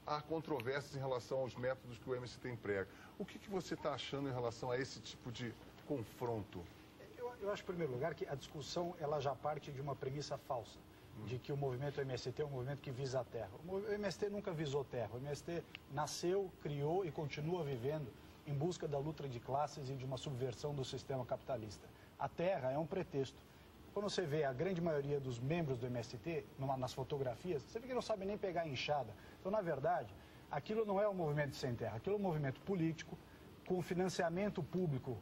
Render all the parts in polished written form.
há controvérsias em relação aos métodos que o MST emprega. O que você está achando em relação a esse tipo de confronto? Eu acho, em primeiro lugar, que a discussão ela já parte de uma premissa falsa, de que o movimento MST é um movimento que visa a terra. O MST nunca visou terra. O MST nasceu, criou e continua vivendo em busca da luta de classes e de uma subversão do sistema capitalista. A terra é um pretexto. Quando você vê a grande maioria dos membros do MST, nas fotografias, você vê que não sabe nem pegar a enxada. Então, na verdade, aquilo não é um movimento sem terra, aquilo é um movimento político, com financiamento público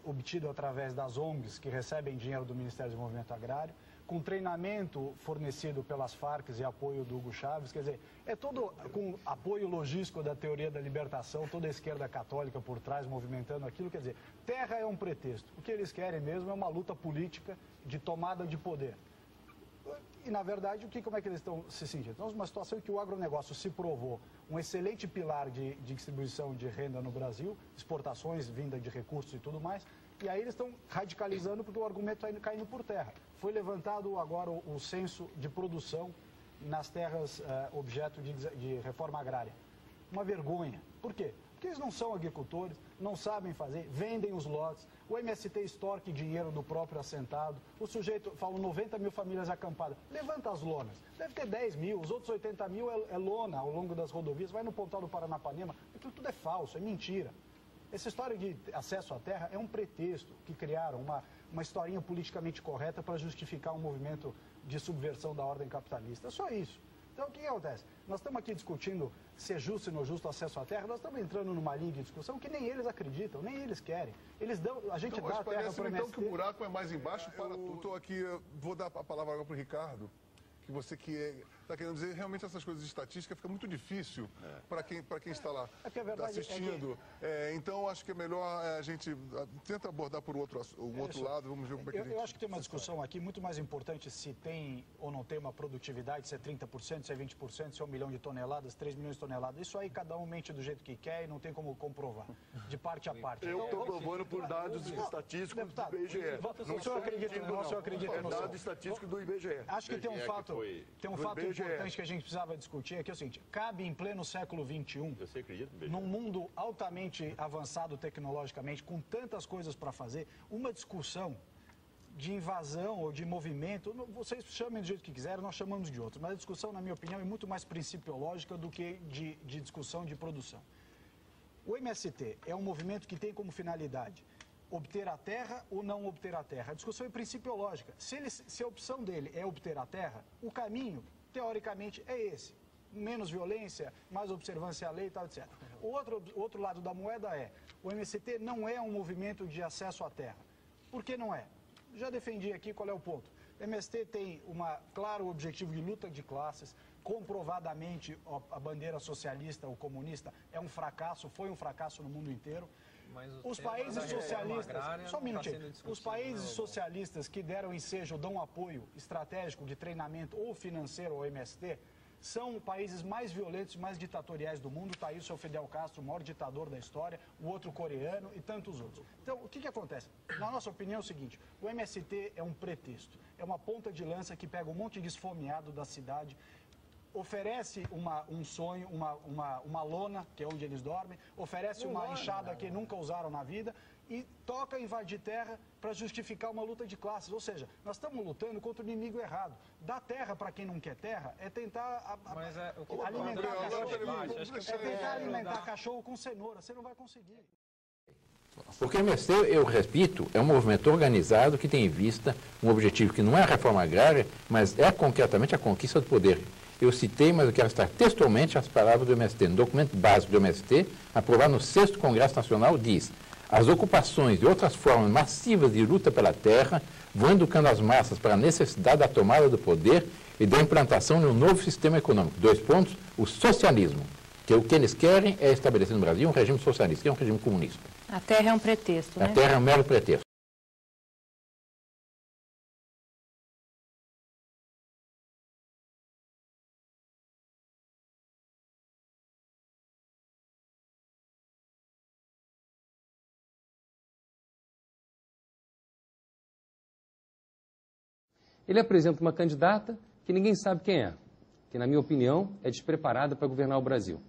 obtido através das ONGs, que recebem dinheiro do Ministério do Desenvolvimento Agrário, com treinamento fornecido pelas Farc e apoio do Hugo Chávez, quer dizer, é todo com apoio logístico da teoria da libertação, toda a esquerda católica por trás movimentando aquilo, quer dizer, terra é um pretexto. O que eles querem mesmo é uma luta política de tomada de poder. E, na verdade, como é que eles estão se sentindo? Então, uma situação em que o agronegócio se provou um excelente pilar de distribuição de renda no Brasil, exportações, vinda de recursos e tudo mais, e aí eles estão radicalizando porque o argumento está caindo por terra. Foi levantado agora o censo de produção nas terras objeto de reforma agrária. Uma vergonha. Por quê? Porque eles não são agricultores, não sabem fazer, vendem os lotes, o MST extorque dinheiro do próprio assentado, o sujeito, falam 90 mil famílias acampadas, levanta as lonas, deve ter 10 mil, os outros 80 mil é lona ao longo das rodovias, vai no Pontal do Paranapanema, aquilo tudo é falso, é mentira. Essa história de acesso à terra é um pretexto que criaram, uma historinha politicamente correta para justificar um movimento de subversão da ordem capitalista, é só isso. Então, o que acontece? Nós estamos aqui discutindo se é justo ou não justo o acesso à terra, nós estamos entrando numa linha de discussão que nem eles acreditam, nem eles querem. Eles dão, a gente dá a terra para o MST. Então que o buraco é mais embaixo para tudo. Eu estou aqui, vou dar a palavra agora para o Ricardo, que você está querendo dizer, realmente essas coisas de estatística fica muito difícil para quem está lá assistindo. Então, acho que é melhor a gente tenta abordar por um outro lado, vamos ver como é que a gente... Eu acho que tem uma discussão aqui muito mais importante se tem ou não tem uma produtividade, se é 30%, se é 20%, se é 1 milhão de toneladas, 3 milhões de toneladas. Isso aí cada um mente do jeito que quer e não tem como comprovar, de parte a parte. Eu estou provando por dados estatísticos do IBGE. O senhor acredita no nosso, eu acredito no seu. Dado estatístico do IBGE. Acho que tem um fato importante que a gente precisava discutir, que é o seguinte, cabe em pleno século XXI, num mundo altamente avançado tecnologicamente, com tantas coisas para fazer, uma discussão de invasão ou de movimento, vocês chamem do jeito que quiserem, nós chamamos de outro, mas a discussão, na minha opinião, é muito mais principiológica do que de discussão de produção. O MST é um movimento que tem como finalidade obter a terra ou não obter a terra. A discussão é principiológica. Se a opção dele é obter a terra, o caminho, teoricamente, é esse. Menos violência, mais observância à lei e tal, etc. O outro lado da moeda é, o MST não é um movimento de acesso à terra. Por que não é? Já defendi aqui qual é o ponto. O MST tem claro objetivo de luta de classes, comprovadamente a bandeira socialista ou comunista é um fracasso, foi um fracasso no mundo inteiro. Os países socialistas, só um minutinho, os países socialistas que deram ensejo, dão apoio estratégico de treinamento ou financeiro ao MST, são países mais violentos e mais ditatoriais do mundo. Está aí o seu Fidel Castro, o maior ditador da história, o outro coreano e tantos outros. Então, o que acontece? Na nossa opinião é o seguinte, o MST é um pretexto, é uma ponta de lança que pega um monte de esfomeado da cidade, oferece um sonho, uma lona, que é onde eles dormem, oferece uma enxada que nunca usaram na vida e toca invadir terra para justificar uma luta de classes. Ou seja, nós estamos lutando contra o inimigo errado. Dar terra para quem não quer terra é tentar alimentar cachorro com cenoura. Você não vai conseguir. Porque o MST, eu repito, é um movimento organizado que tem em vista um objetivo que não é a reforma agrária, mas é concretamente a conquista do poder. Eu citei, mas eu quero citar textualmente as palavras do MST. No documento básico do MST, aprovado no 6º Congresso Nacional, diz: as ocupações e outras formas massivas de luta pela terra vão educando as massas para a necessidade da tomada do poder e da implantação de um novo sistema econômico. 2 pontos, o socialismo, que o que eles querem é estabelecer no Brasil um regime socialista, que é um regime comunista. A terra é um pretexto, né? A terra é um mero pretexto. Ele apresenta uma candidata que ninguém sabe quem é. que, na minha opinião, é despreparada para governar o Brasil,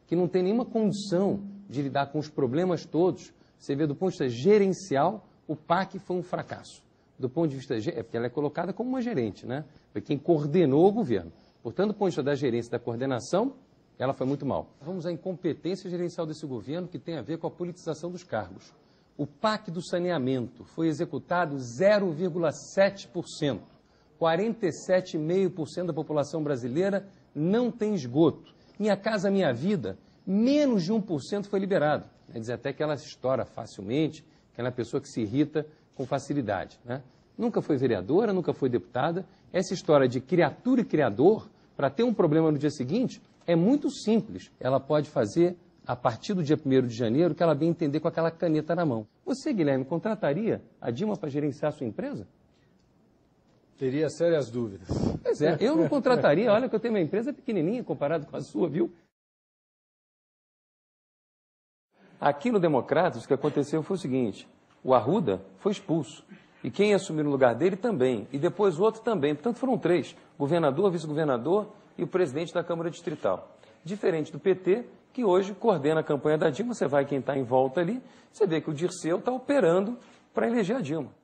que não tem nenhuma condição de lidar com os problemas todos. Você vê, do ponto de vista gerencial, o PAC foi um fracasso. Do ponto de vista... É porque ela é colocada como uma gerente, né? Foi quem coordenou o governo. Portanto, do ponto de vista da gerência e da coordenação, ela foi muito mal. Vamos à incompetência gerencial desse governo, que tem a ver com a politização dos cargos. O PAC do saneamento foi executado 0,7%. 47,5% da população brasileira não tem esgoto. Minha Casa Minha Vida, menos de 1% foi liberado. Quer dizer, até que ela se estoura facilmente, que ela é uma pessoa que se irrita com facilidade, né? Nunca foi vereadora, nunca foi deputada. Essa história de criatura e criador, para ter um problema no dia seguinte, é muito simples. Ela pode fazer, a partir do dia 1º de janeiro, o que ela bem entender com aquela caneta na mão. Você, Guilherme, contrataria a Dilma para gerenciar a sua empresa? Teria sérias dúvidas. Pois é, eu não contrataria. Olha que eu tenho uma empresa pequenininha comparado com a sua, viu? Aqui no Democratas, o que aconteceu foi o seguinte: o Arruda foi expulso. E quem assumiu no lugar dele também. E depois o outro também. Portanto, foram 3. Governador, vice-governador e o presidente da Câmara Distrital. Diferente do PT, que hoje coordena a campanha da Dilma. Você vai quem está em volta ali, você vê que o Dirceu está operando para eleger a Dilma.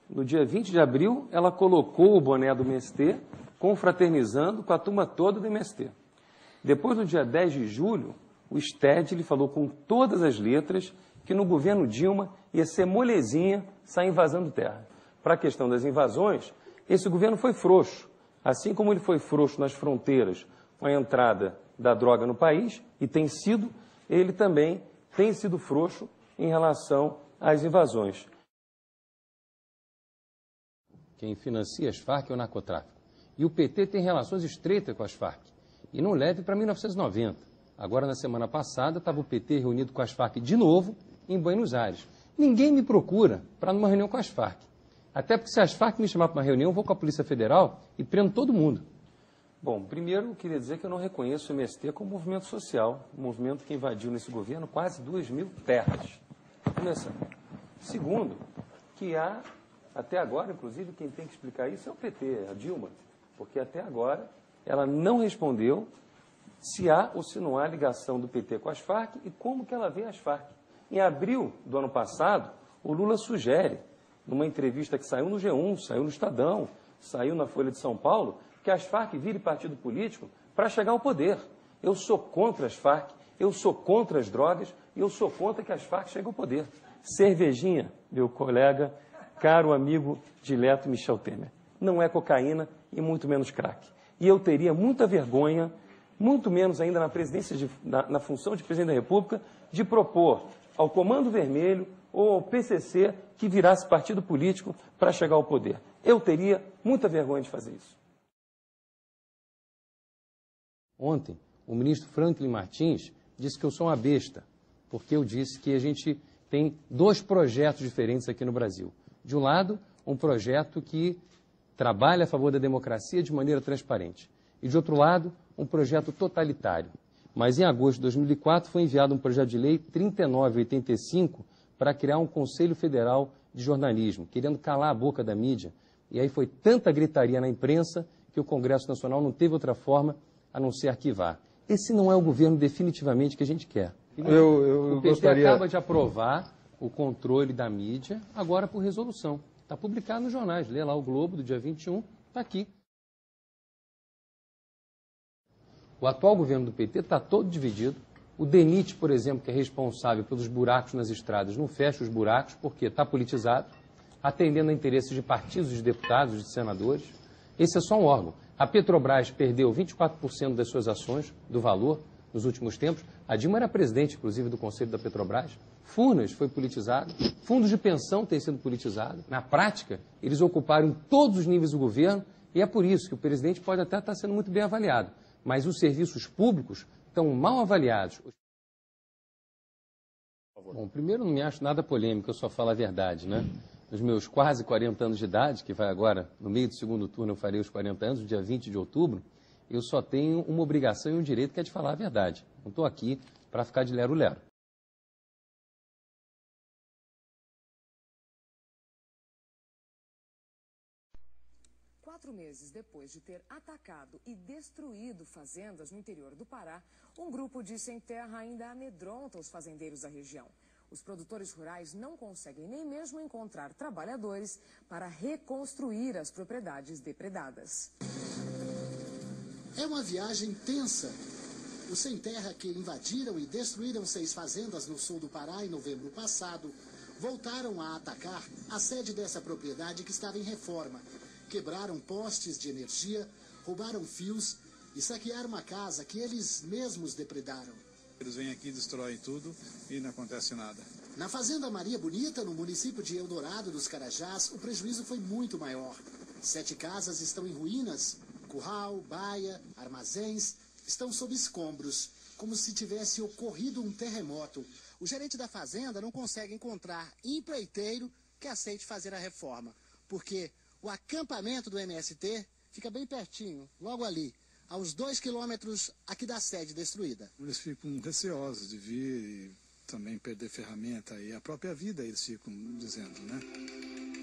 No dia 20 de abril, ela colocou o boné do MST, confraternizando com a turma toda do MST. Depois, no dia 10 de julho, o Stedley falou com todas as letras que no governo Dilma ia ser molezinha sair invasando terra. Para a questão das invasões, esse governo foi frouxo. Assim como ele foi frouxo nas fronteiras com a entrada da droga no país, e tem sido, ele também tem sido frouxo em relação às invasões. Quem financia as Farc é o narcotráfico. E o PT tem relações estreitas com as Farc. E não leve para 1990. Agora, na semana passada, estava o PT reunido com as Farc de novo em Buenos Aires. Ninguém me procura para numa reunião com as Farc. Até porque se as Farc me chamar para uma reunião, eu vou com a Polícia Federal e prendo todo mundo. Bom, primeiro, eu queria dizer que eu não reconheço o MST como movimento social, um movimento que invadiu nesse governo quase 2.000 terras. Começando. Segundo, que há, até agora, inclusive, quem tem que explicar isso é o PT, a Dilma, porque até agora ela não respondeu se há ou se não há ligação do PT com as Farc e como que ela vê as Farc. Em abril do ano passado, o Lula sugere, numa entrevista que saiu no G1, saiu no Estadão, saiu na Folha de São Paulo, que as Farc virem partido político para chegar ao poder. Eu sou contra as Farc, eu sou contra as drogas e eu sou contra que as Farc cheguem ao poder. Cervejinha, meu colega, caro amigo dileto Michel Temer, não é cocaína e muito menos crack. E eu teria muita vergonha, muito menos ainda na presidência, na função de presidente da República, de propor ao Comando Vermelho ou ao PCC que virasse partido político para chegar ao poder. Eu teria muita vergonha de fazer isso. Ontem, o ministro Franklin Martins disse que eu sou uma besta, porque eu disse que a gente tem 2 projetos diferentes aqui no Brasil. De um lado, um projeto que trabalha a favor da democracia de maneira transparente. E, de outro lado, um projeto totalitário. Mas, em agosto de 2004, foi enviado um projeto de lei 3985 para criar um Conselho Federal de Jornalismo, querendo calar a boca da mídia. E aí foi tanta gritaria na imprensa que o Congresso Nacional não teve outra forma a não ser arquivar. Esse não é o governo definitivamente que a gente quer. O PT acaba de aprovar o controle da mídia, agora por resolução. Está publicado nos jornais. Lê lá o Globo, do dia 21, está aqui. O atual governo do PT está todo dividido. O DENIT, por exemplo, que é responsável pelos buracos nas estradas, não fecha os buracos porque está politizado, atendendo a interesses de partidos, de deputados, de senadores. Esse é só um órgão. A Petrobras perdeu 24% das suas ações, do valor, nos últimos tempos. A Dilma era presidente, inclusive, do Conselho da Petrobras. Furnas foi politizado. Fundos de pensão têm sido politizados. Na prática, eles ocuparam todos os níveis do governo e é por isso que o presidente pode até estar sendo muito bem avaliado. Mas os serviços públicos estão mal avaliados. Bom, primeiro, não me acho nada polêmico, eu só falo a verdade, né? Nos meus quase 40 anos de idade, que vai agora, no meio do segundo turno, eu farei os 40 anos, no dia 20 de outubro, eu só tenho uma obrigação e um direito, que é de falar a verdade. Não estou aqui para ficar de lero-lero. 4 meses depois de ter atacado e destruído fazendas no interior do Pará, um grupo de sem terra ainda amedronta os fazendeiros da região. Os produtores rurais não conseguem nem mesmo encontrar trabalhadores para reconstruir as propriedades depredadas. É uma viagem tensa. Os sem terra que invadiram e destruíram 6 fazendas no sul do Pará em novembro passado voltaram a atacar a sede dessa propriedade que estava em reforma. Quebraram postes de energia, roubaram fios e saquearam uma casa que eles mesmos depredaram. Eles vêm aqui, destroem tudo e não acontece nada. Na fazenda Maria Bonita, no município de Eldorado dos Carajás, o prejuízo foi muito maior. 7 casas estão em ruínas, curral, baia, armazéns, estão sob escombros, como se tivesse ocorrido um terremoto. O gerente da fazenda não consegue encontrar empreiteiro que aceite fazer a reforma, porque o acampamento do MST fica bem pertinho, logo ali, a uns 2 quilômetros aqui da sede destruída. Eles ficam receosos de vir e também perder ferramenta e a própria vida, eles ficam dizendo, né?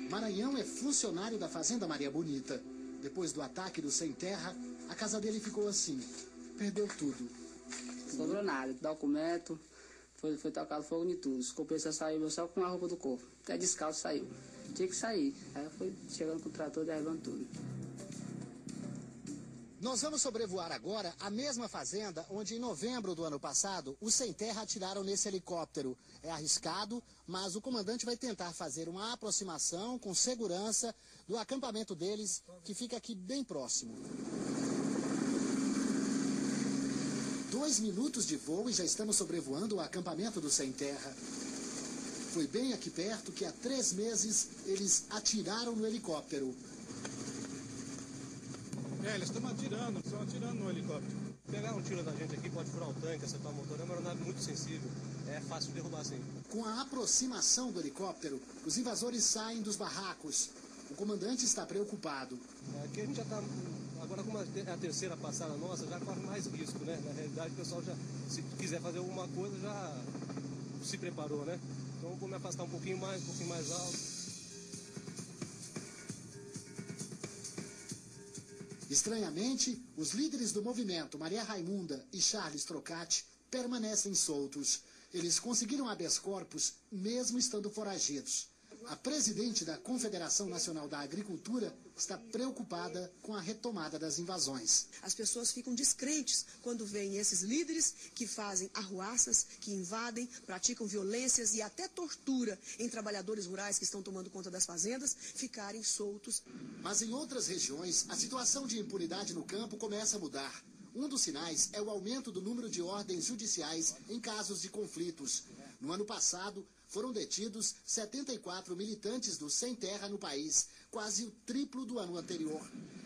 Maranhão é funcionário da fazenda Maria Bonita. Depois do ataque do sem terra, a casa dele ficou assim, perdeu tudo. Não sobrou nada, documento, foi tocado fogo em tudo. Os compensa saiu só com a roupa do corpo, até descalço saiu. Tinha que sair, aí foi chegando com o trator derrubando tudo. Nós vamos sobrevoar agora a mesma fazenda onde em novembro do ano passado os sem terra atiraram nesse helicóptero. É arriscado, mas o comandante vai tentar fazer uma aproximação com segurança do acampamento deles, que fica aqui bem próximo. 2 minutos de voo e já estamos sobrevoando o acampamento do sem terra. Foi bem aqui perto que há 3 meses eles atiraram no helicóptero. Eles estão atirando no helicóptero. Pegar um tiro da gente aqui pode furar o tanque, acertar o motor, é uma aeronave muito sensível, é fácil de derrubar assim. Com a aproximação do helicóptero, os invasores saem dos barracos. O comandante está preocupado. Aqui a gente já está, agora como é a terceira passada nossa, já corre mais risco, né? Na realidade o pessoal já, se quiser fazer alguma coisa, já se preparou, né? Então vou me afastar um pouquinho mais alto. Estranhamente, os líderes do movimento, Maria Raimunda e Charles Trocati, permanecem soltos. Eles conseguiram habeas corpus, mesmo estando foragidos. A presidente da Confederação Nacional da Agricultura está preocupada com a retomada das invasões. As pessoas ficam descrentes quando veem esses líderes que fazem arruaças, que invadem, praticam violências e até tortura em trabalhadores rurais que estão tomando conta das fazendas, ficarem soltos. Mas em outras regiões, a situação de impunidade no campo começa a mudar. Um dos sinais é o aumento do número de ordens judiciais em casos de conflitos. No ano passado, foram detidos 74 militantes do Sem Terra no país, quase o triplo do ano anterior.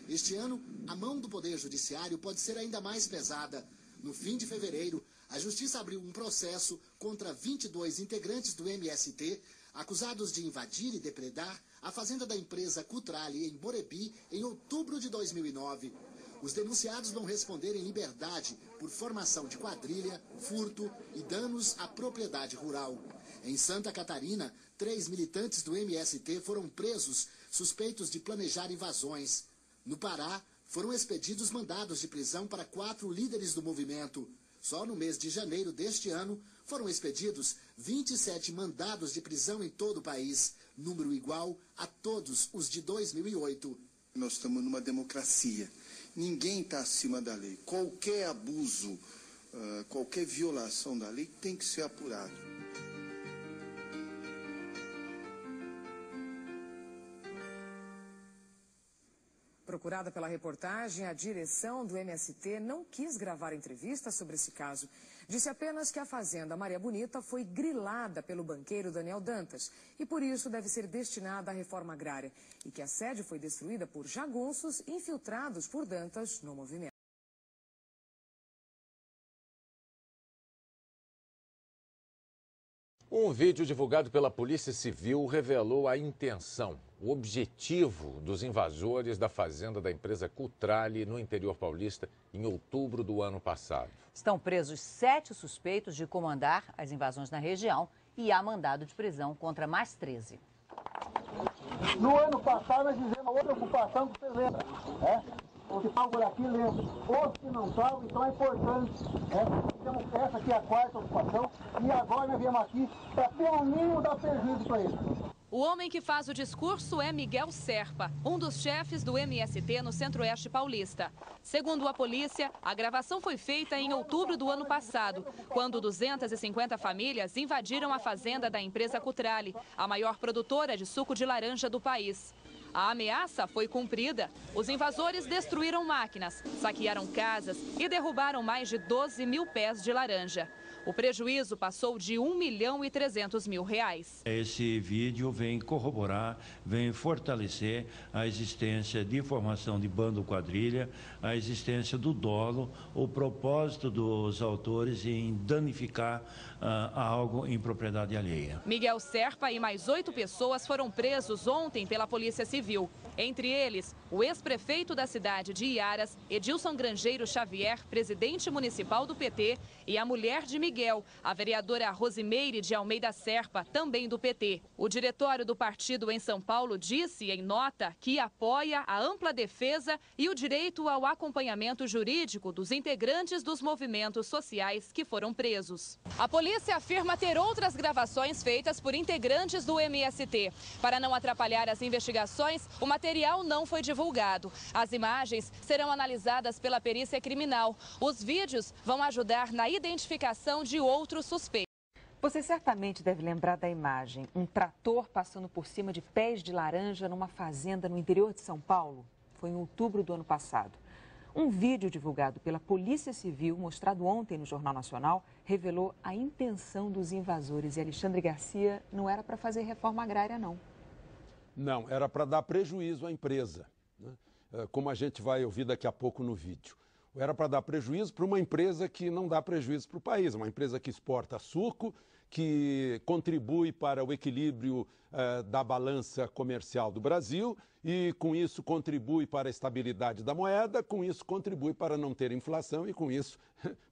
Este ano, a mão do Poder Judiciário pode ser ainda mais pesada. No fim de fevereiro, a Justiça abriu um processo contra 22 integrantes do MST, acusados de invadir e depredar a fazenda da empresa Cutrale, em Borebi, em outubro de 2009. Os denunciados vão responder em liberdade por formação de quadrilha, furto e danos à propriedade rural. Em Santa Catarina, 3 militantes do MST foram presos, suspeitos de planejar invasões. No Pará, foram expedidos mandados de prisão para 4 líderes do movimento. Só no mês de janeiro deste ano, foram expedidos 27 mandados de prisão em todo o país, número igual a todos os de 2008. Nós estamos numa democracia. Ninguém está acima da lei. Qualquer abuso, qualquer violação da lei tem que ser apurado. Procurada pela reportagem, a direção do MST não quis gravar entrevista sobre esse caso. Disse apenas que a fazenda Maria Bonita foi grilada pelo banqueiro Daniel Dantas e por isso deve ser destinada à reforma agrária e que a sede foi destruída por jagunços infiltrados por Dantas no movimento. Um vídeo divulgado pela Polícia Civil revelou a intenção, o objetivo dos invasores da fazenda da empresa Cutrale no interior paulista em outubro do ano passado. Estão presos 7 suspeitos de comandar as invasões na região e há mandado de prisão contra mais 13. No ano passado nós fizemos outra ocupação que você lembra, né? O que salva por aqui, lembra. Os que não salvam, então é importante. Temos essa aqui, a quarta ocupação, e agora nós viemos aqui para pelo mínimo dar prejuízo para eles. O homem que faz o discurso é Miguel Serpa, um dos chefes do MST no Centro-Oeste paulista. Segundo a polícia, a gravação foi feita em outubro do ano passado, quando 250 famílias invadiram a fazenda da empresa Cutrale, a maior produtora de suco de laranja do país. A ameaça foi cumprida. Os invasores destruíram máquinas, saquearam casas e derrubaram mais de 12 mil pés de laranja. O prejuízo passou de R$1.300.000. Esse vídeo vem corroborar, vem fortalecer a existência de formação de bando quadrilha, a existência do dolo, o propósito dos autores em danificar algo em propriedade alheia. Miguel Serpa e mais 8 pessoas foram presos ontem pela Polícia Civil. Entre eles, o ex-prefeito da cidade de Iaras, Edilson Grangeiro Xavier, presidente municipal do PT, e a mulher de Miguel, a vereadora Rosimeire de Almeida Serpa, também do PT. O diretório do partido em São Paulo disse em nota que apoia a ampla defesa e o direito ao acompanhamento jurídico dos integrantes dos movimentos sociais que foram presos. A polícia afirma ter outras gravações feitas por integrantes do MST. Para não atrapalhar as investigações, o material não foi divulgado. As imagens serão analisadas pela perícia criminal. Os vídeos vão ajudar na identificação de outros suspeitos. Você certamente deve lembrar da imagem. Um trator passando por cima de pés de laranja numa fazenda no interior de São Paulo. Foi em outubro do ano passado. Um vídeo divulgado pela Polícia Civil, mostrado ontem no Jornal Nacional, revelou a intenção dos invasores. E Alexandre Garcia, não era para fazer reforma agrária, não. Não, era para dar prejuízo à empresa, né? Como a gente vai ouvir daqui a pouco no vídeo. Era para dar prejuízo para uma empresa que não dá prejuízo para o país, uma empresa que exporta suco, que contribui para o equilíbrio da balança comercial do Brasil e, com isso, contribui para a estabilidade da moeda, com isso, contribui para não ter inflação e, com isso,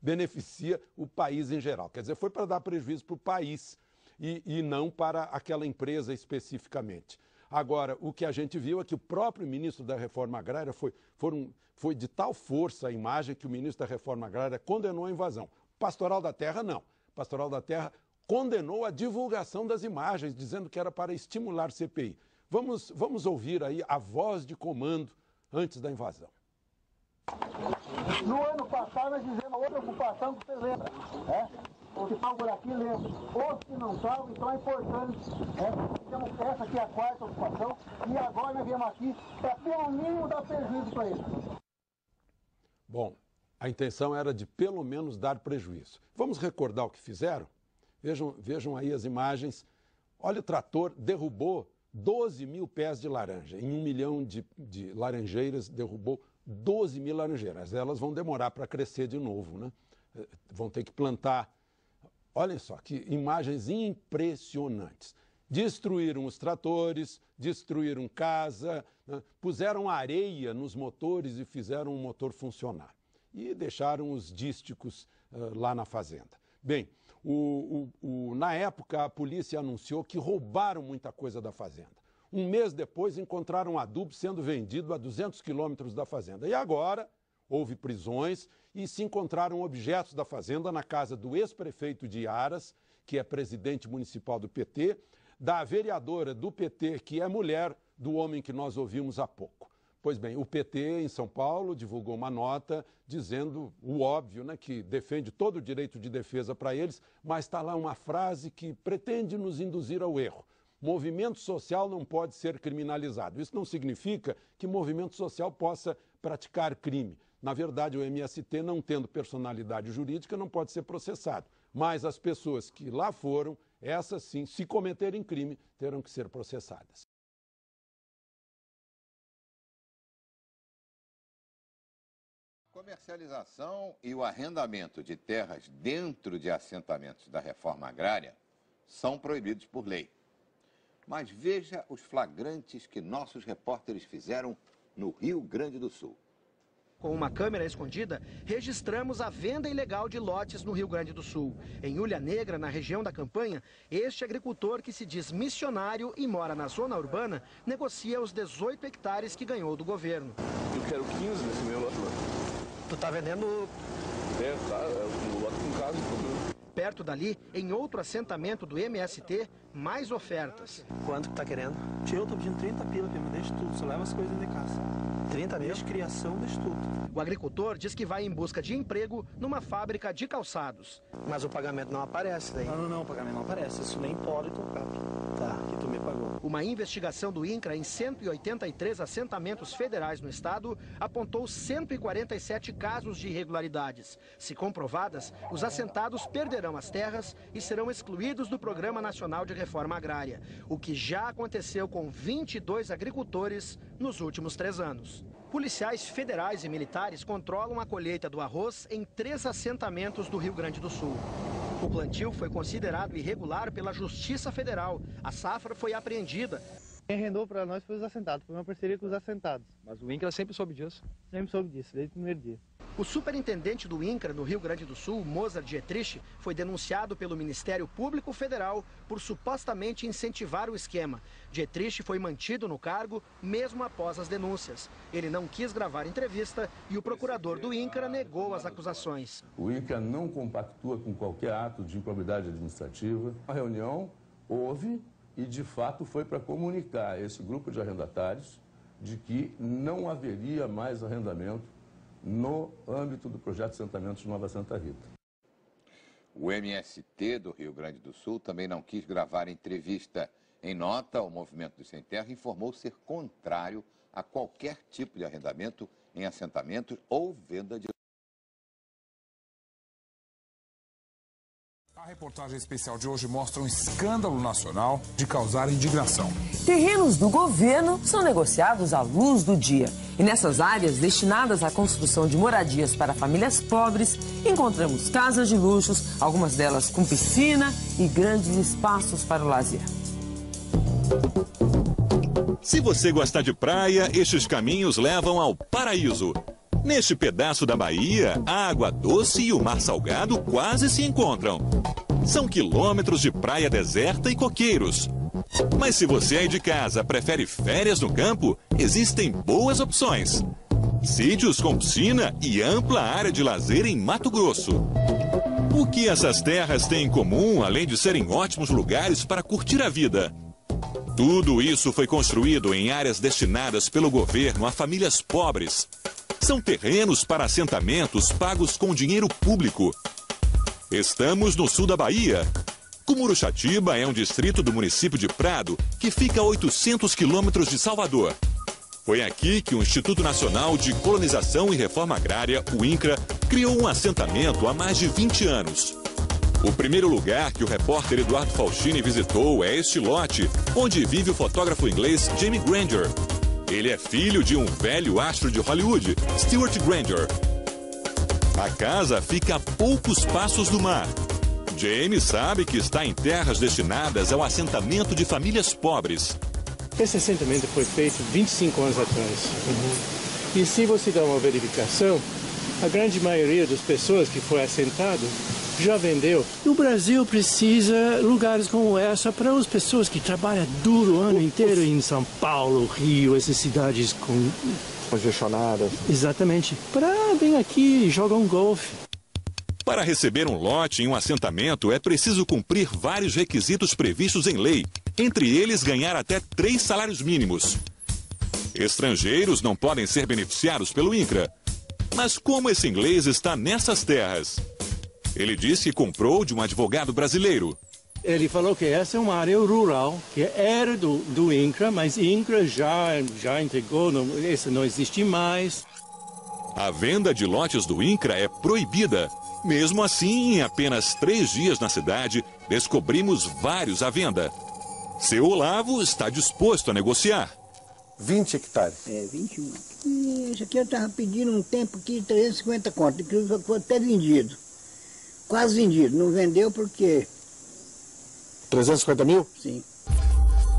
beneficia o país em geral. Quer dizer, foi para dar prejuízo para o país e não para aquela empresa especificamente. Agora, o que a gente viu é que o próprio ministro da Reforma Agrária foi de tal força a imagem que o ministro da Reforma Agrária condenou a invasão. Pastoral da Terra, não. Pastoral da Terra condenou a divulgação das imagens, dizendo que era para estimular CPI. Vamos ouvir aí a voz de comando antes da invasão. No ano passado nós fizemos outra ocupação que você lembra, né? O que salva por aqui, lembra. Os que não salvam, então é importante. Temos essa aqui, a quarta ocupação, e agora nós viemos aqui para pelo mínimo dar prejuízo para eles. Bom, a intenção era de pelo menos dar prejuízo. Vamos recordar o que fizeram? Vejam aí as imagens. Olha, o trator derrubou 12 mil pés de laranja. Em 1 milhão de laranjeiras, derrubou 12 mil laranjeiras. Elas vão demorar para crescer de novo, né? Vão ter que plantar. Olhem só, que imagens impressionantes. Destruíram os tratores, destruíram casa, né? Puseram areia nos motores e fizeram o motor funcionar. E deixaram os dísticos lá na fazenda. Bem, na época a polícia anunciou que roubaram muita coisa da fazenda. Um mês depois encontraram adubo sendo vendido a 200 quilômetros da fazenda. E agora houve prisões e se encontraram objetos da fazenda na casa do ex-prefeito de Iaras, que é presidente municipal do PT, da vereadora do PT, que é mulher do homem que nós ouvimos há pouco. Pois bem, o PT em São Paulo divulgou uma nota dizendo o óbvio, né, que defende todo o direito de defesa para eles, mas está lá uma frase que pretende nos induzir ao erro. Movimento social não pode ser criminalizado. Isso não significa que movimento social possa praticar crime. Na verdade, o MST, não tendo personalidade jurídica, não pode ser processado. Mas as pessoas que lá foram, essas sim, se cometerem crime, terão que ser processadas. Comercialização e o arrendamento de terras dentro de assentamentos da reforma agrária são proibidos por lei. Mas veja os flagrantes que nossos repórteres fizeram no Rio Grande do Sul. Com uma câmera escondida, registramos a venda ilegal de lotes no Rio Grande do Sul. Em Ulha Negra, na região da Campanha, este agricultor que se diz missionário e mora na zona urbana, negocia os 18 hectares que ganhou do governo. Eu quero 15 nesse meu lote lá. Tu tá vendendo... o lote com casa. Perto dali, em outro assentamento do MST, mais ofertas. Quanto que tá querendo? Eu tô pedindo 30 pila, me deixa tudo, só leva as coisas de casa. 30 mil? Deixa criação, deixa tudo. O agricultor diz que vai em busca de emprego numa fábrica de calçados. Mas o pagamento não aparece daí? Não, o pagamento não aparece, isso nem pode tocar. Tá, que tu me pagou. Uma investigação do INCRA em 183 assentamentos federais no estado apontou 147 casos de irregularidades. Se comprovadas, os assentados perderão as terras e serão excluídos do Programa Nacional de Reforma Agrária, o que já aconteceu com 22 agricultores nos últimos 3 anos. Policiais federais e militares controlam a colheita do arroz em 3 assentamentos do Rio Grande do Sul. O plantio foi considerado irregular pela Justiça Federal. A safra foi apreendida. Quem rendou para nós foi os assentados, foi uma parceria com os assentados. Mas o INCRA sempre soube disso? Sempre soube disso, desde o primeiro dia. O superintendente do INCRA no Rio Grande do Sul, Mozart Dietrich, foi denunciado pelo Ministério Público Federal por supostamente incentivar o esquema. Dietrich foi mantido no cargo mesmo após as denúncias. Ele não quis gravar entrevista e o procurador do INCRA negou as acusações. O INCRA não compactua com qualquer ato de improbidade administrativa. A reunião houve e, de fato, foi para comunicar a esse grupo de arrendatários de que não haveria mais arrendamento no âmbito do projeto de assentamentos de Nova Santa Rita. O MST do Rio Grande do Sul também não quis gravar entrevista. Em nota, o Movimento dos Sem Terra informou ser contrário a qualquer tipo de arrendamento em assentamentos ou venda de... A reportagem especial de hoje mostra um escândalo nacional de causar indignação. Terrenos do governo são negociados à luz do dia. E nessas áreas destinadas à construção de moradias para famílias pobres, encontramos casas de luxos, algumas delas com piscina e grandes espaços para o lazer. Se você gosta de praia, estes caminhos levam ao paraíso. Neste pedaço da Bahia, a água doce e o mar salgado quase se encontram. São quilômetros de praia deserta e coqueiros. Mas se você aí de casa prefere férias no campo, existem boas opções. Sítios com piscina e ampla área de lazer em Mato Grosso. O que essas terras têm em comum, além de serem ótimos lugares para curtir a vida? Tudo isso foi construído em áreas destinadas pelo governo a famílias pobres. São terrenos para assentamentos pagos com dinheiro público. Estamos no sul da Bahia. Cumuruxatiba é um distrito do município de Prado, que fica a 800 quilômetros de Salvador. Foi aqui que o Instituto Nacional de Colonização e Reforma Agrária, o INCRA, criou um assentamento há mais de 20 anos. O primeiro lugar que o repórter Eduardo Faustini visitou é este lote, onde vive o fotógrafo inglês Jamie Granger. Ele é filho de um velho astro de Hollywood, Stewart Granger. A casa fica a poucos passos do mar. Jamie sabe que está em terras destinadas ao assentamento de famílias pobres. Esse assentamento foi feito 25 anos atrás. E se você dá uma verificação, a grande maioria das pessoas que foi assentado já vendeu. O Brasil precisa de lugares como essa para as pessoas que trabalham duro o ano inteiro em São Paulo, Rio, essas cidades congestionadas. Exatamente. Para vir aqui e jogar um golfe. Para receber um lote em um assentamento, é preciso cumprir vários requisitos previstos em lei, entre eles ganhar até 3 salários mínimos. Estrangeiros não podem ser beneficiados pelo INCRA. Mas como esse inglês está nessas terras? Ele disse que comprou de um advogado brasileiro. Ele falou que essa é uma área rural, que era do INCRA, mas INCRA já entregou, essa não existe mais. A venda de lotes do INCRA é proibida. Mesmo assim, em apenas 3 dias na cidade, descobrimos vários à venda. Seu Olavo está disposto a negociar. 20 hectares. 21. E isso aqui eu estava pedindo um tempo aqui de 350 conto, que foi até vendido. Quase vendido, não vendeu porque... 350 mil? Sim.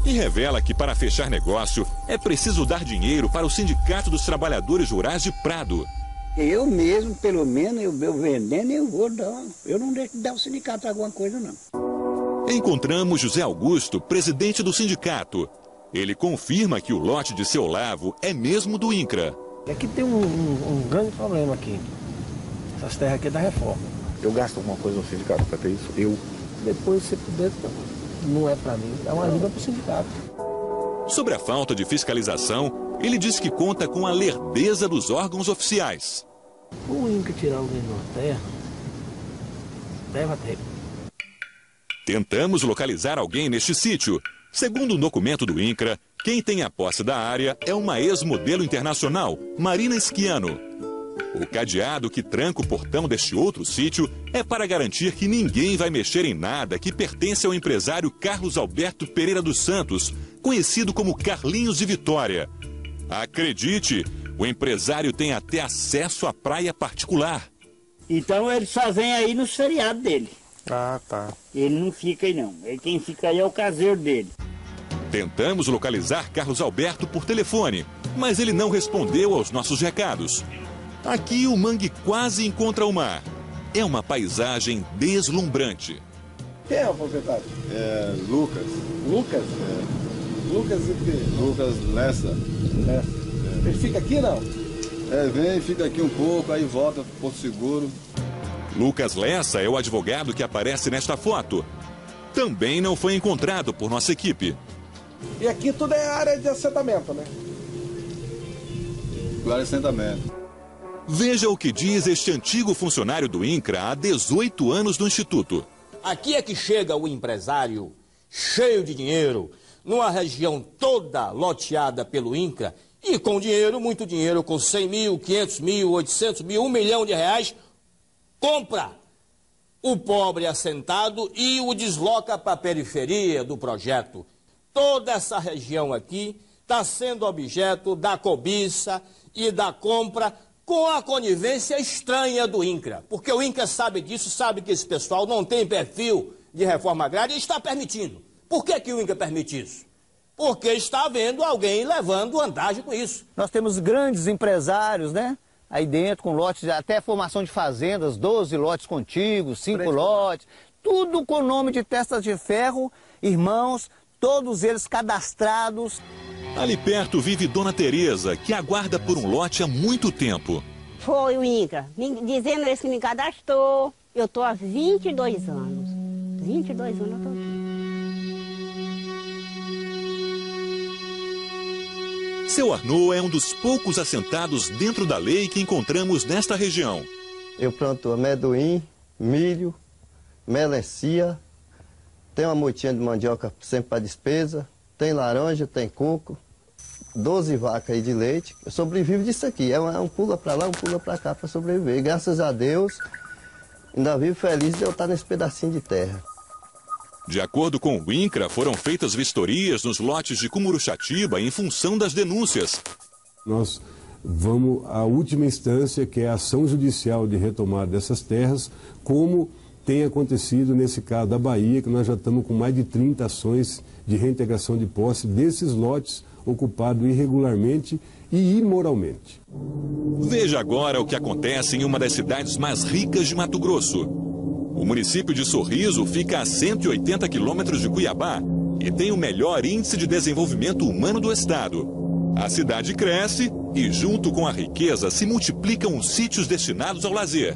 E revela que para fechar negócio é preciso dar dinheiro para o Sindicato dos Trabalhadores Rurais de Prado. Eu mesmo, pelo menos, eu vendendo, eu não deixo de dar o sindicato alguma coisa, não. Encontramos José Augusto, presidente do sindicato. Ele confirma que o lote de seu Olavo é mesmo do INCRA. Aqui tem um grande problema aqui. Essas terras aqui é da reforma. Eu gasto alguma coisa no sindicato para ter isso? Eu? Depois, se puder, não é para mim, é uma ajuda para o sindicato. Sobre a falta de fiscalização, ele diz que conta com a lerdeza dos órgãos oficiais. O INCRA tirar alguém de uma terra, leva tempo. Tentamos localizar alguém neste sítio. Segundo um documento do INCRA, quem tem a posse da área é uma ex-modelo internacional, Marina Schiano. O cadeado que tranca o portão deste outro sítio é para garantir que ninguém vai mexer em nada que pertence ao empresário Carlos Alberto Pereira dos Santos, conhecido como Carlinhos de Vitória. Acredite, o empresário tem até acesso à praia particular. Então ele só vem aí nos feriados dele. Ah, tá. Ele não fica aí não, quem fica aí é o caseiro dele. Tentamos localizar Carlos Alberto por telefone, mas ele não respondeu aos nossos recados. Aqui o mangue quase encontra o mar. É uma paisagem deslumbrante. Quem é o proprietário? É Lucas. Lucas? É. Lucas e quê? Lucas Lessa. É. Ele fica aqui, não? É, vem, fica aqui um pouco, aí volta pro Porto Seguro. Lucas Lessa é o advogado que aparece nesta foto. Também não foi encontrado por nossa equipe. E aqui tudo é área de assentamento, né? Área de assentamento. Veja o que diz este antigo funcionário do INCRA há 18 anos no Instituto. Aqui é que chega o empresário, cheio de dinheiro, numa região toda loteada pelo INCRA, e com dinheiro, muito dinheiro, com 100 mil, 500 mil, 800 mil, 1 milhão de reais, compra o pobre assentado e o desloca para a periferia do projeto. Toda essa região aqui está sendo objeto da cobiça e da compra com a conivência estranha do INCRA. Porque o INCRA sabe disso, sabe que esse pessoal não tem perfil de reforma agrária e está permitindo. Por que que o INCRA permite isso? Porque está havendo alguém levando vantagem com isso. Nós temos grandes empresários, né? Aí dentro, com lotes, até formação de fazendas, 12 lotes contíguos, 5 lotes, tudo com nome de testas de ferro, irmãos, todos eles cadastrados. Ali perto vive Dona Tereza, que aguarda por um lote há muito tempo. Foi o INCRA, dizendo eles que me cadastrou. Eu estou há 22 anos. 22 anos eu estou aqui. Seu Arnaud é um dos poucos assentados dentro da lei que encontramos nesta região. Eu planto amendoim, milho, melancia, tem uma moitinha de mandioca sempre para despesa, tem laranja, tem coco, 12 vacas aí de leite. Eu sobrevivo disso aqui, é um pula para lá, um pula para cá para sobreviver. E, graças a Deus, ainda vivo feliz de eu estar nesse pedacinho de terra. De acordo com o INCRA, foram feitas vistorias nos lotes de Cumuruxatiba em função das denúncias. Nós vamos à última instância, que é a ação judicial de retomada dessas terras, como tem acontecido nesse caso da Bahia, que nós já estamos com mais de 30 ações de reintegração de posse desses lotes ocupados irregularmente e imoralmente. Veja agora o que acontece em uma das cidades mais ricas de Mato Grosso. O município de Sorriso fica a 180 quilômetros de Cuiabá e tem o melhor índice de desenvolvimento humano do estado. A cidade cresce e, junto com a riqueza, se multiplicam os sítios destinados ao lazer.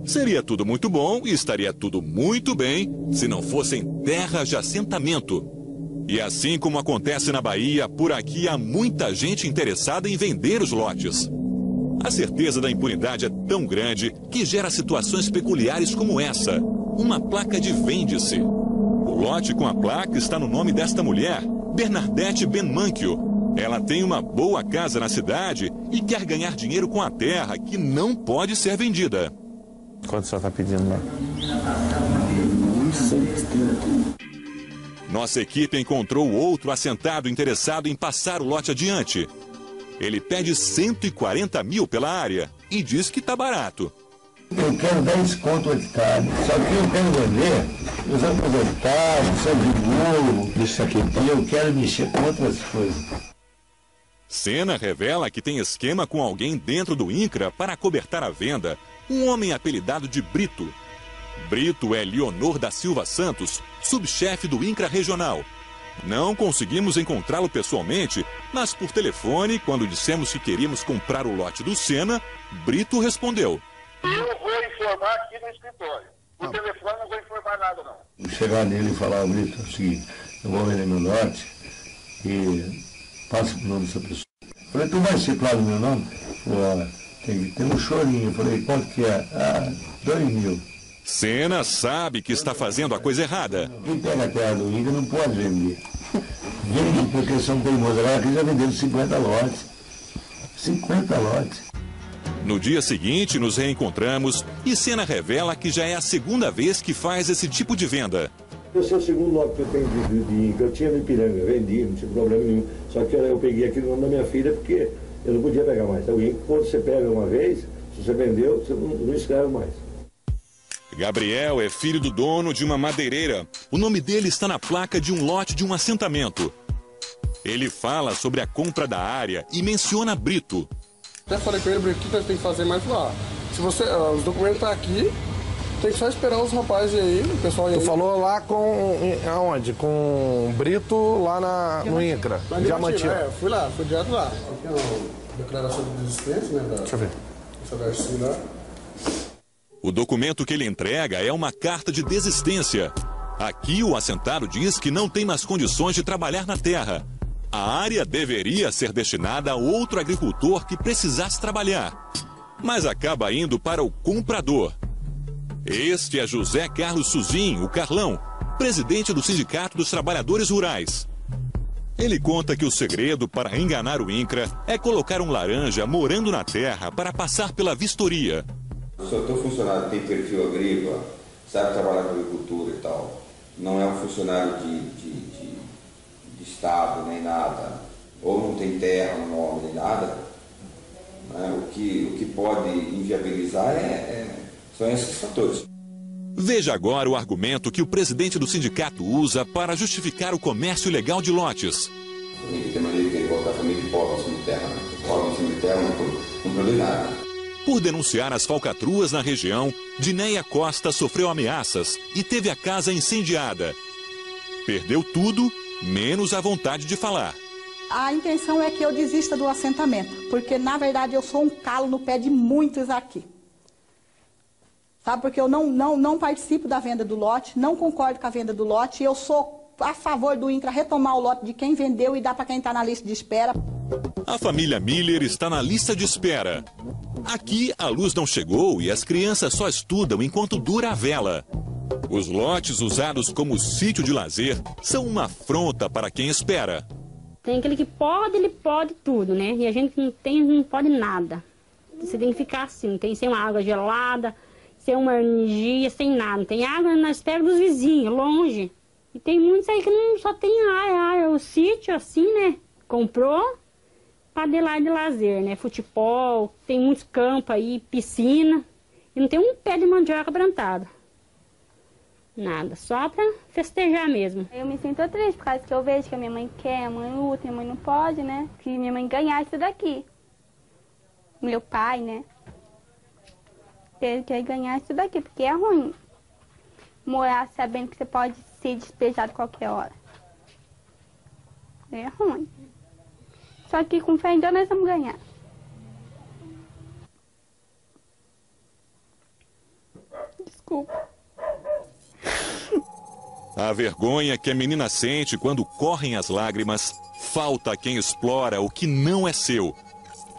Seria tudo muito bom e estaria tudo muito bem se não fossem terras de assentamento. E assim como acontece na Bahia, por aqui há muita gente interessada em vender os lotes. A certeza da impunidade é tão grande que gera situações peculiares como essa. Uma placa de vende-se. O lote com a placa está no nome desta mulher, Bernadette Benmanquio. Ela tem uma boa casa na cidade e quer ganhar dinheiro com a terra que não pode ser vendida. Quanto você está pedindo lá? Nossa equipe encontrou outro assentado interessado em passar o lote adiante. Ele pede 140 mil pela área e diz que está barato. Eu quero 10 conto o hectare, só que eu quero vender os aposentados, sobre bolo, isso aqui, e eu quero mexer com outras coisas. Sena revela que tem esquema com alguém dentro do INCRA para acobertar a venda, um homem apelidado de Brito. Brito é Leonor da Silva Santos, subchefe do INCRA regional. Não conseguimos encontrá-lo pessoalmente, mas por telefone, quando dissemos que queríamos comprar o lote do Sena, Brito respondeu: Eu vou informar aqui no escritório. Por telefone não vou informar nada, não. Chegar nele e falar, Brito, é o seguinte, eu vou vender meu lote e passa o nome dessa pessoa. Falei, tu vai ser claro o meu nome? Falei, tem um chorinho. Eu falei, quanto que é? 2.000. Sena sabe que está fazendo a coisa errada. Quem pega a terra do INCRA não pode vender. Vende porque são teimosos lá que já venderam 50 lotes. 50 lotes. No dia seguinte, nos reencontramos e Sena revela que já é a segunda vez que faz esse tipo de venda. Esse é o segundo lote que eu tenho de INCRA. Eu tinha no Ipiranga, vendi, não tinha problema nenhum. Só que eu peguei aqui no nome da minha filha porque eu não podia pegar mais. Alguém, quando você pega uma vez, se você vendeu, você não escreve mais. Gabriel é filho do dono de uma madeireira. O nome dele está na placa de um lote de um assentamento. Ele fala sobre a compra da área e menciona Brito. Até falei com ele, Brito, o que a gente tem que fazer mais lá? Se você, os documentos estão aqui, tem que só esperar os rapazes aí, o pessoal aí. Tu falou lá com... aonde? Com o Brito lá no INCRA. Diamantina. Fui lá, fui direto lá. Aqui é a declaração de desistência, né? Deixa eu ver. Deixa eu ver. O documento que ele entrega é uma carta de desistência. Aqui o assentado diz que não tem mais condições de trabalhar na terra. A área deveria ser destinada a outro agricultor que precisasse trabalhar. Mas acaba indo para o comprador. Este é José Carlos Suzin, o Carlão, presidente do Sindicato dos Trabalhadores Rurais. Ele conta que o segredo para enganar o INCRA é colocar um laranja morando na terra para passar pela vistoria. Se o teu funcionário tem perfil agrícola, sabe trabalhar com agricultura e tal, não é um funcionário de Estado nem nada, ou não tem terra no nome nem nada, né? O que pode inviabilizar são esses fatores. Veja agora o argumento que o presidente do sindicato usa para justificar o comércio ilegal de lotes. Tem maneira que ele colocar a família pobre em cima de terra, pobre em cima de terra não produz nada. Por denunciar as falcatruas na região, Dinéia Costa sofreu ameaças e teve a casa incendiada. Perdeu tudo, menos a vontade de falar. A intenção é que eu desista do assentamento, porque na verdade eu sou um calo no pé de muitos aqui. Sabe, porque eu não participo da venda do lote, não concordo com a venda do lote, eu sou a favor do INCRA retomar o lote de quem vendeu e dar para quem está na lista de espera. A família Miller está na lista de espera. Aqui, a luz não chegou e as crianças só estudam enquanto dura a vela. Os lotes usados como sítio de lazer são uma afronta para quem espera. Tem aquele que pode, ele pode tudo, né? E a gente não pode nada. Você tem que ficar assim, tem sem uma água gelada, sem uma energia, sem nada. Tem água na espera dos vizinhos, longe. E tem muitos aí que não só tem área, o sítio assim, né? Comprou para de lá de lazer, né? Futebol, tem muitos campos aí, piscina. E não tem um pé de mandioca plantado. Nada, só para festejar mesmo. Eu me sinto triste por causa que eu vejo que a minha mãe quer, a mãe luta, minha mãe não pode, né? Que minha mãe ganhar isso daqui. Meu pai, né? Ele quer ganhar isso daqui, porque é ruim. Morar sabendo que você pode ser despejado a qualquer hora. É ruim. Só que com fé em Deus nós vamos ganhar. Desculpa. A vergonha que a menina sente quando correm as lágrimas, falta a quem explora o que não é seu.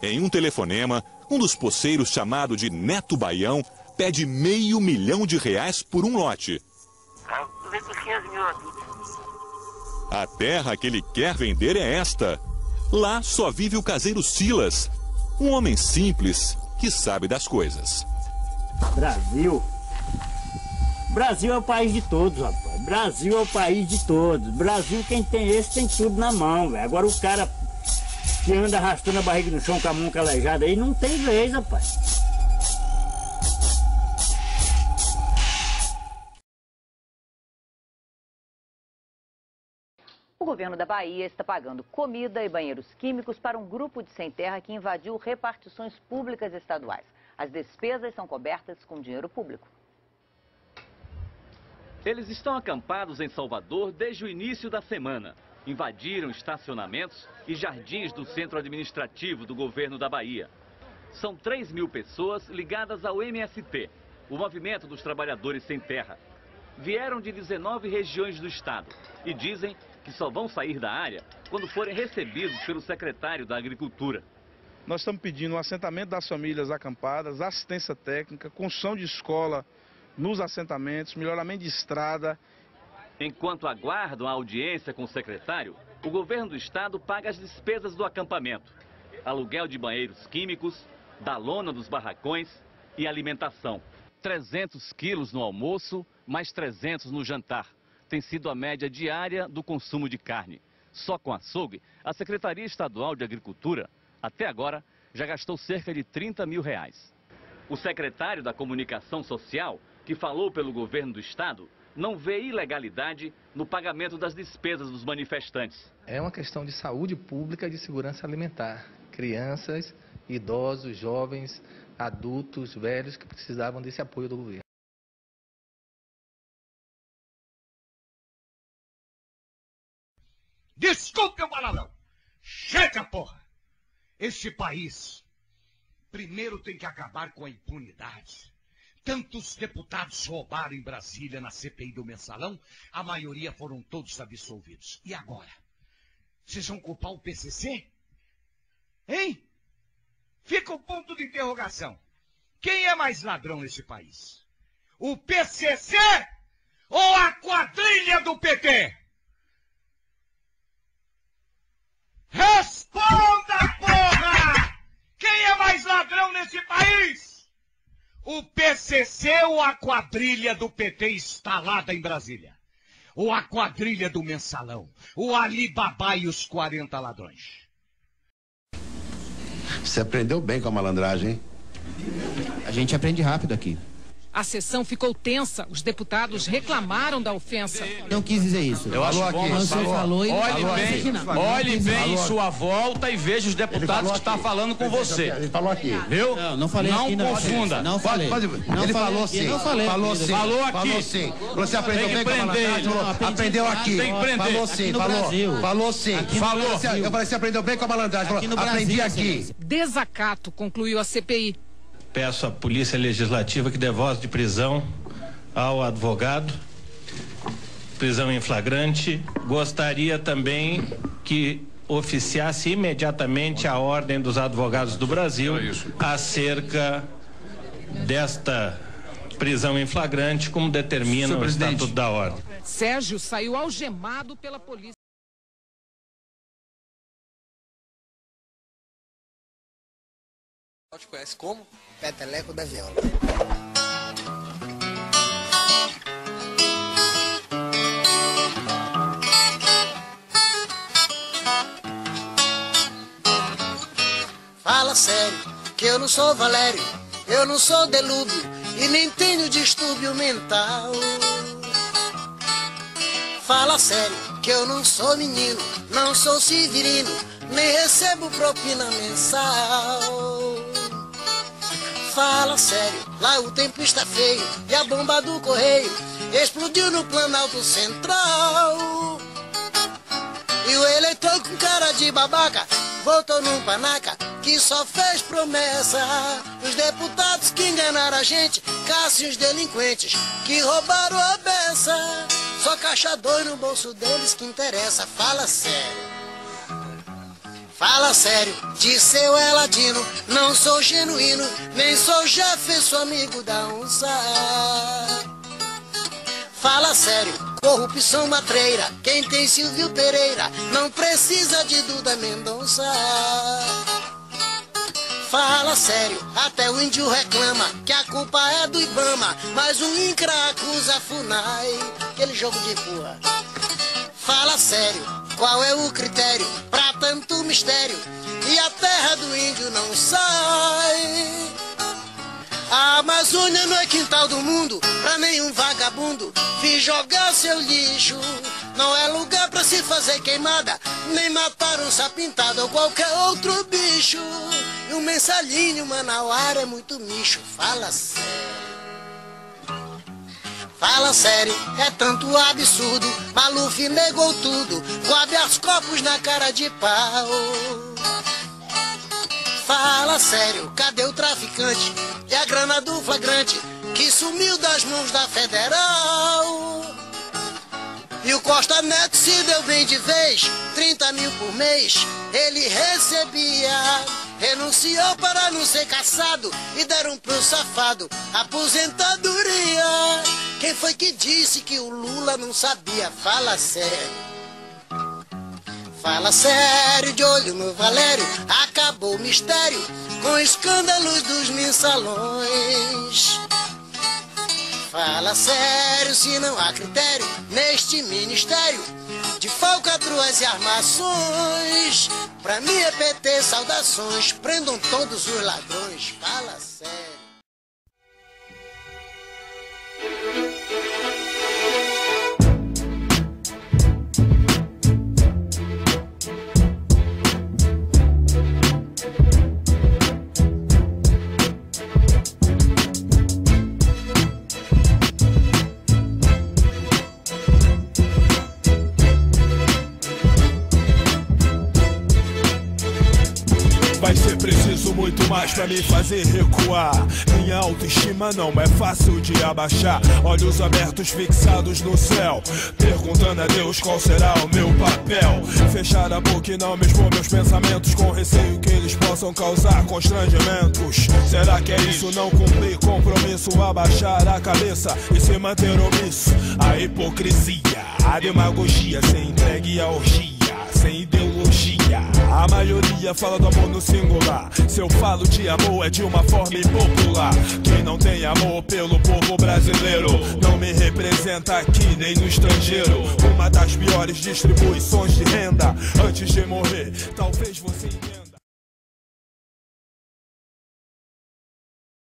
Em um telefonema, um dos poceiros, chamado de Neto Baião, pede R$500 mil por um lote. A terra que ele quer vender é esta. Lá só vive o caseiro Silas, um homem simples que sabe das coisas. Brasil é o país de todos, rapaz. Brasil é o país de todos. Brasil, quem tem esse tem tudo na mão, velho. Agora o cara que anda arrastando a barriga no chão com a mão calejada aí não tem vez, rapaz. O O governo da Bahia está pagando comida e banheiros químicos para um grupo de sem-terra que invadiu repartições públicas estaduais. As despesas são cobertas com dinheiro público. Eles estão acampados em Salvador desde o início da semana. Invadiram estacionamentos e jardins do centro administrativo do governo da Bahia. São 3.000 pessoas ligadas ao MST, o Movimento dos Trabalhadores Sem Terra. Vieram de 19 regiões do estado e dizem que só vão sair da área quando forem recebidos pelo secretário da Agricultura. Nós estamos pedindo o assentamento das famílias acampadas, assistência técnica, construção de escola nos assentamentos, melhoramento de estrada. Enquanto aguardam a audiência com o secretário, o governo do estado paga as despesas do acampamento. Aluguel de banheiros químicos, da lona dos barracões e alimentação. 300 quilos no almoço, mais 300 no jantar. Tem sido a média diária do consumo de carne. Só com açougue, a Secretaria Estadual de Agricultura, até agora, já gastou cerca de R$30 mil. O secretário da Comunicação Social, que falou pelo governo do estado, não vê ilegalidade no pagamento das despesas dos manifestantes. É uma questão de saúde pública e de segurança alimentar. Crianças, idosos, jovens, adultos, velhos que precisavam desse apoio do governo. Desculpe o palavrão! Chega, porra! Este país primeiro tem que acabar com a impunidade. Tantos deputados roubaram em Brasília na CPI do Mensalão, a maioria foram todos absolvidos. E agora? Vocês vão culpar o PCC? Hein? Fica o ponto de interrogação. Quem é mais ladrão nesse país? O PCC ou a quadrilha do PT? Responda, porra! Quem é mais ladrão nesse país? O PCC ou a quadrilha do PT instalada em Brasília? Ou a quadrilha do Mensalão? O Alibaba e os 40 ladrões? Você aprendeu bem com a malandragem, hein? A gente aprende rápido aqui. A sessão ficou tensa. Os deputados reclamaram da ofensa. Não quis dizer isso. Eu acho bom, você falou, olhe bem em sua volta e veja os deputados que estão falando com você. Ele falou aqui. Viu? Não falei não aqui, não. Confunda. Não falei. Ele falou sim. Não falei. Falou sim. Falou aqui. Falou sim. Você aprendeu bem com a malandragem? Aprendeu aqui. Tem que prender. Falou sim. Falou sim. Falou. Eu falei, você aprendeu bem com a malandragem. Aprendi aqui. Desacato, concluiu a CPI. Peço à Polícia Legislativa que dê voz de prisão ao advogado, prisão em flagrante. Gostaria também que oficiasse imediatamente a Ordem dos Advogados do Brasil acerca desta prisão em flagrante, como determina o Estatuto da Ordem. Sérgio saiu algemado pela polícia. Te conhece como? Peteleco da Viola. Fala sério, que eu não sou Valério, eu não sou Delúbio e nem tenho distúrbio mental. Fala sério, que eu não sou menino, não sou severino, nem recebo propina mensal. Fala sério, lá o tempo está feio e a bomba do correio explodiu no Planalto Central. E o eleitor com cara de babaca votou num panaca que só fez promessa. Os deputados que enganaram a gente, caçam os delinquentes que roubaram a beça. Só caixa dois no bolso deles que interessa. Fala sério. Fala sério, disse eu é ladino, não sou genuíno, nem sou Jefferson, amigo da onça. Fala sério, corrupção matreira, quem tem Silvio Pereira, não precisa de Duda Mendonça. Fala sério, até o índio reclama que a culpa é do Ibama, mas o INCRA acusa a FUNAI, aquele jogo de empurra. Fala sério, qual é o critério pra tanto mistério e a terra do índio não sai? A Amazônia não é quintal do mundo pra nenhum vagabundo vir jogar seu lixo não é lugar pra se fazer queimada, nem matar um sapintado ou qualquer outro bicho. E o mensalinho manauara é muito micho. Fala sério. Fala sério, é tanto absurdo. Maluf negou tudo, com habeas corpus na cara de pau. Fala sério, cadê o traficante e a grana do flagrante que sumiu das mãos da Federal? E o Costa Neto se deu bem de vez, 30 mil por mês ele recebia. Renunciou para não ser caçado e deram pro safado aposentadoria. Quem foi que disse que o Lula não sabia? Fala sério. Fala sério, de olho no Valério, acabou o mistério com escândalos dos mensalões. Fala sério, se não há critério neste ministério de falcatruas e armações. Pra mim é PT, saudações, prendam todos os ladrões. Fala sério. Vai ser preciso muito mais pra me fazer recuar. Minha autoestima não é fácil de abaixar. Olhos abertos fixados no céu, perguntando a Deus qual será o meu papel. Fechar a boca e não me expor meus pensamentos, com receio que eles possam causar constrangimentos. Será que é isso, não cumprir compromisso? Abaixar a cabeça e se manter omisso. A hipocrisia, a demagogia, sem entregue à orgia, sem ideologia. A maioria fala do amor no singular. Se eu falo de amor é de uma forma impopular. Quem não tem amor pelo povo brasileiro não me representa aqui nem no estrangeiro. Uma das piores distribuições de renda. Antes de morrer, talvez você entenda.